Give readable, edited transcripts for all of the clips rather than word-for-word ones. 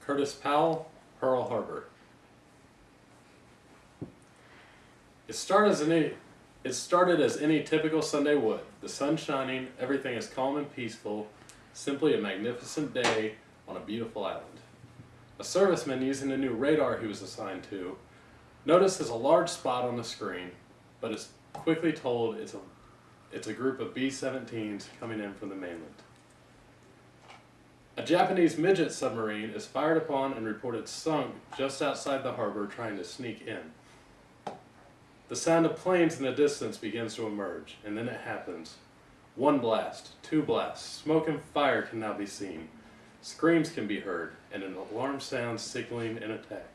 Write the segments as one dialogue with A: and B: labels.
A: Kurtis Powell, Pearl Harbor. It started as any typical Sunday would. The sun shining, everything is calm and peaceful, simply a magnificent day on a beautiful island. A serviceman using a new radar he was assigned to notices a large spot on the screen, but is quickly told it's a group of B-17s coming in from the mainland. A Japanese midget submarine is fired upon and reported sunk just outside the harbor trying to sneak in. The sound of planes in the distance begins to emerge, and then it happens. One blast, two blasts, smoke and fire can now be seen. Screams can be heard, and an alarm sounds signaling an attack.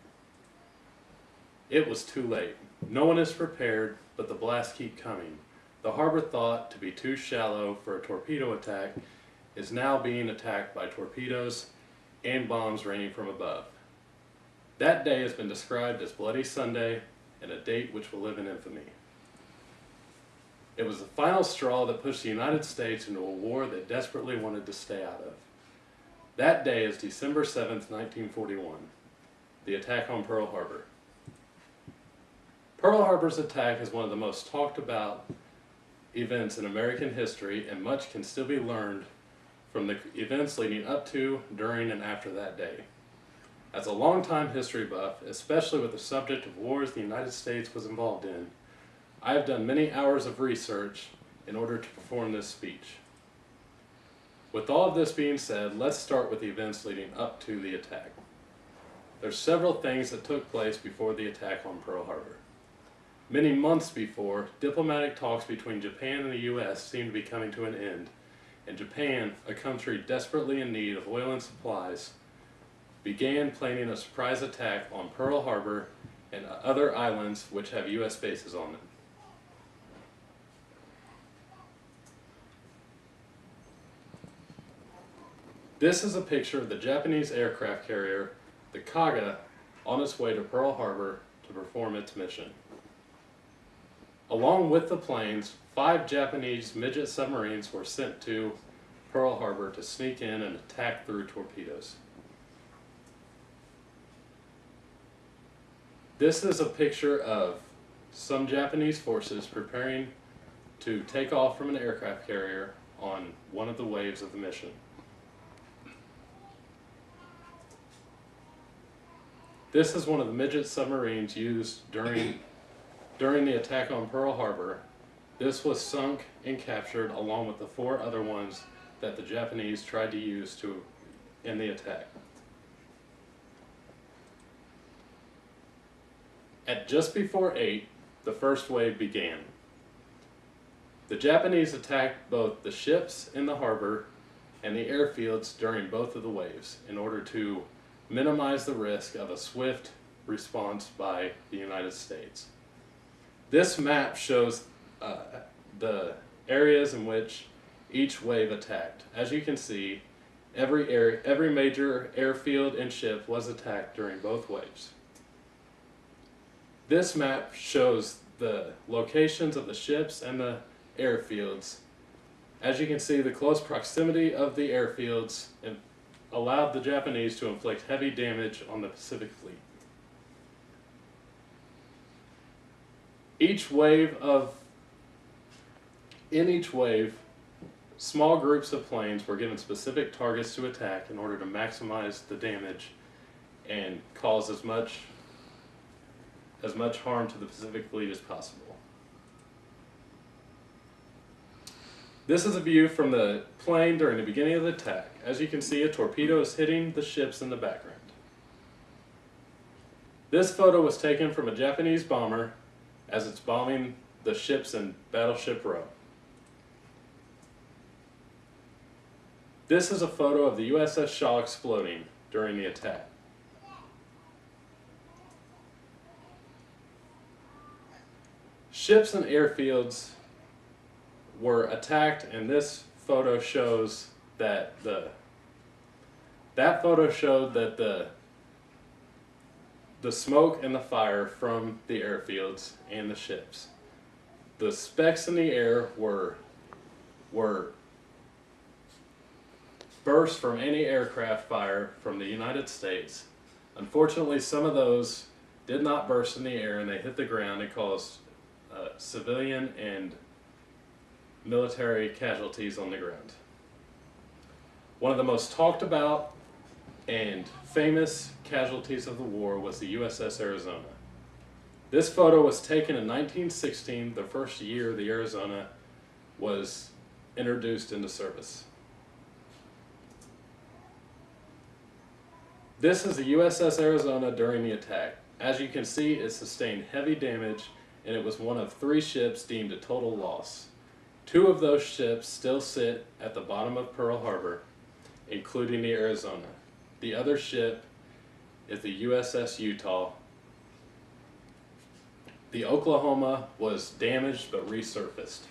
A: It was too late. No one is prepared, but the blasts keep coming. The harbor, thought to be too shallow for a torpedo attack, is now being attacked by torpedoes and bombs raining from above. That day has been described as Bloody Sunday, and a date which will live in infamy. It was the final straw that pushed the United States into a war they desperately wanted to stay out of. That day is December 7th, 1941, the attack on Pearl Harbor. Pearl Harbor's attack is one of the most talked about events in American history, and much can still be learned from the events leading up to, during, and after that day. As a longtime history buff, especially with the subject of wars the United States was involved in, I have done many hours of research in order to perform this speech. With all of this being said, let's start with the events leading up to the attack. There's several things that took place before the attack on Pearl Harbor. Many months before, diplomatic talks between Japan and the U.S. seemed to be coming to an end, and Japan, a country desperately in need of oil and supplies, began planning a surprise attack on Pearl Harbor and other islands which have U.S. bases on them. This is a picture of the Japanese aircraft carrier, the Kaga, on its way to Pearl Harbor to perform its mission. Along with the planes, 5 Japanese midget submarines were sent to Pearl Harbor to sneak in and attack through torpedoes. This is a picture of some Japanese forces preparing to take off from an aircraft carrier on one of the waves of the mission. This is one of the midget submarines used during the attack on Pearl Harbor. This was sunk and captured along with the 4 other ones that the Japanese tried to use in the attack. At just before 8, the first wave began. The Japanese attacked both the ships in the harbor and the airfields during both of the waves in order to minimize the risk of a swift response by the United States. This map shows the areas in which each wave attacked. As you can see, every major airfield and ship was attacked during both waves. This map shows the locations of the ships and the airfields. As you can see, the close proximity of the airfields allowed the Japanese to inflict heavy damage on the Pacific Fleet. In each wave, small groups of planes were given specific targets to attack in order to maximize the damage and cause as much harm to the Pacific Fleet as possible. This is a view from the plane during the beginning of the attack. As you can see, a torpedo is hitting the ships in the background. This photo was taken from a Japanese bomber as it's bombing the ships in Battleship Row. This is a photo of the USS Shaw exploding during the attack. Ships and airfields were attacked, and this photo shows that That photo showed that the smoke and the fire from the airfields and the ships. The specks in the air were burst from any aircraft fire from the United States. Unfortunately, some of those did not burst in the air and they hit the ground and caused civilian and military casualties on the ground. One of the most talked about and famous casualties of the war was the USS Arizona. This photo was taken in 1916, the first year the Arizona was introduced into service. This is the USS Arizona during the attack. As you can see, it sustained heavy damage and it was one of 3 ships deemed a total loss. 2 of those ships still sit at the bottom of Pearl Harbor, including the Arizona. The other ship is the USS Utah. The Oklahoma was damaged but resurfaced.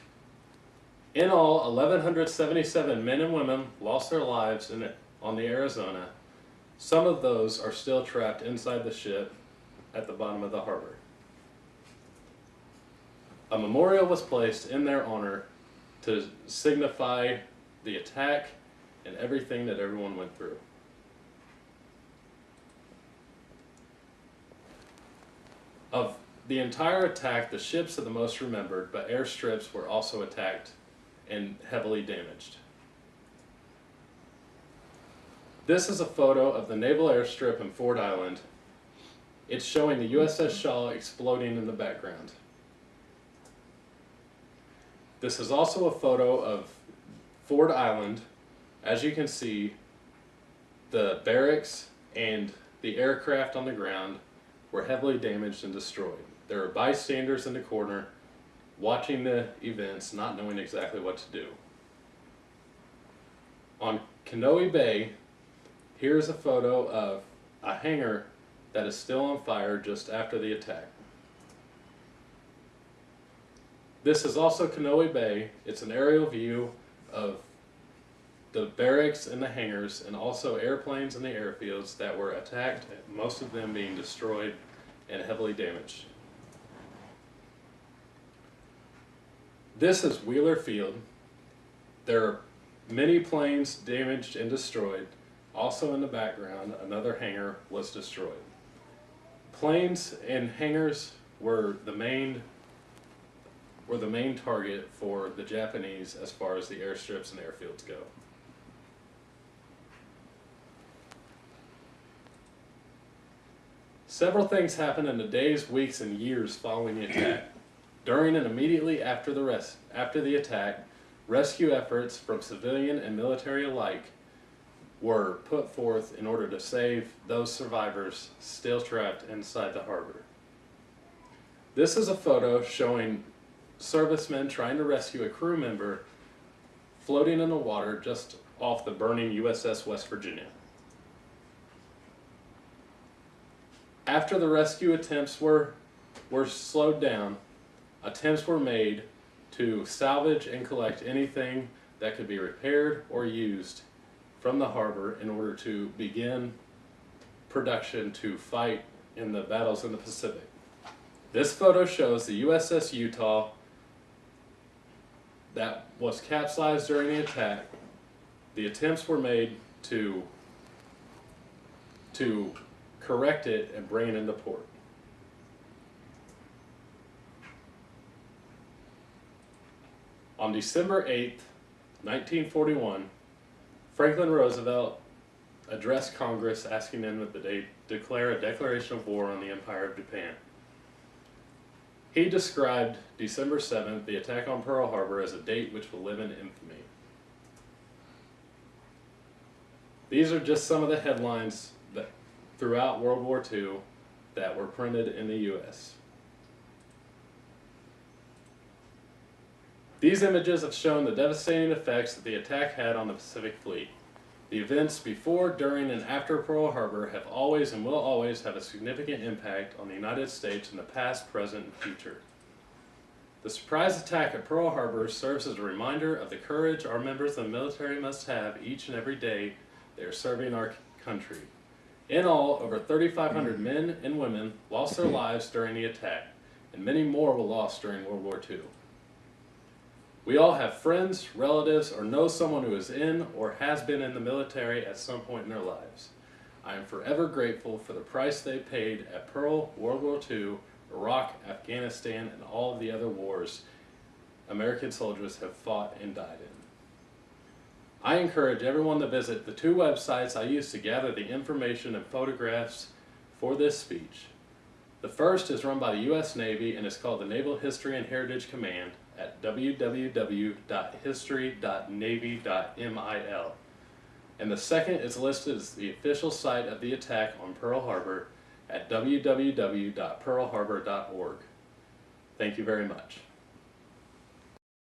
A: In all, 1,177 men and women lost their lives on the Arizona. Some of those are still trapped inside the ship at the bottom of the harbor. A memorial was placed in their honor to signify the attack and everything that everyone went through. Of the entire attack, the ships are the most remembered, but airstrips were also attacked and heavily damaged. This is a photo of the naval airstrip in Ford Island. It's showing the USS Shaw exploding in the background. This is also a photo of Ford Island. As you can see, the barracks and the aircraft on the ground were heavily damaged and destroyed. There were bystanders in the corner watching the events, not knowing exactly what to do. On Kanoe Bay, here's a photo of a hangar that is still on fire just after the attack. This is also Kanoe Bay. It's an aerial view of the barracks and the hangars, and also airplanes in the airfields that were attacked, most of them being destroyed and heavily damaged. This is Wheeler Field. There are many planes damaged and destroyed. Also in the background, another hangar was destroyed. Planes and hangars were the main target for the Japanese as far as the airstrips and airfields go. Several things happened in the days, weeks, and years following the attack. During and immediately after the attack, rescue efforts from civilian and military alike were put forth in order to save those survivors still trapped inside the harbor. This is a photo showing servicemen trying to rescue a crew member floating in the water just off the burning USS West Virginia. After the rescue attempts were slowed down, attempts were made to salvage and collect anything that could be repaired or used from the harbor in order to begin production to fight in the battles in the Pacific. This photo shows the USS Utah that was capsized during the attack. The attempts were made to correct it and bring it into port. On December 8th, 1941, Franklin Roosevelt addressed Congress asking them that they declare a declaration of war on the Empire of Japan. He described December 7th, the attack on Pearl Harbor, as a date which will live in infamy. These are just some of the headlines that throughout World War II that were printed in the U.S. These images have shown the devastating effects that the attack had on the Pacific Fleet. The events before, during, and after Pearl Harbor have always and will always have a significant impact on the United States in the past, present, and future. The surprise attack at Pearl Harbor serves as a reminder of the courage our members of the military must have each and every day they are serving our country. In all, over 3,500 men and women lost their lives during the attack, and many more were lost during World War II. We all have friends, relatives, or know someone who is in or has been in the military at some point in their lives. I am forever grateful for the price they paid at Pearl, World War II, Iraq, Afghanistan, and all of the other wars American soldiers have fought and died in. I encourage everyone to visit the 2 websites I used to gather the information and photographs for this speech. The first is run by the U.S. Navy and is called the Naval History and Heritage Command at www.history.navy.mil. And the second is listed as the official site of the attack on Pearl Harbor at www.pearlharbor.org. Thank you very much.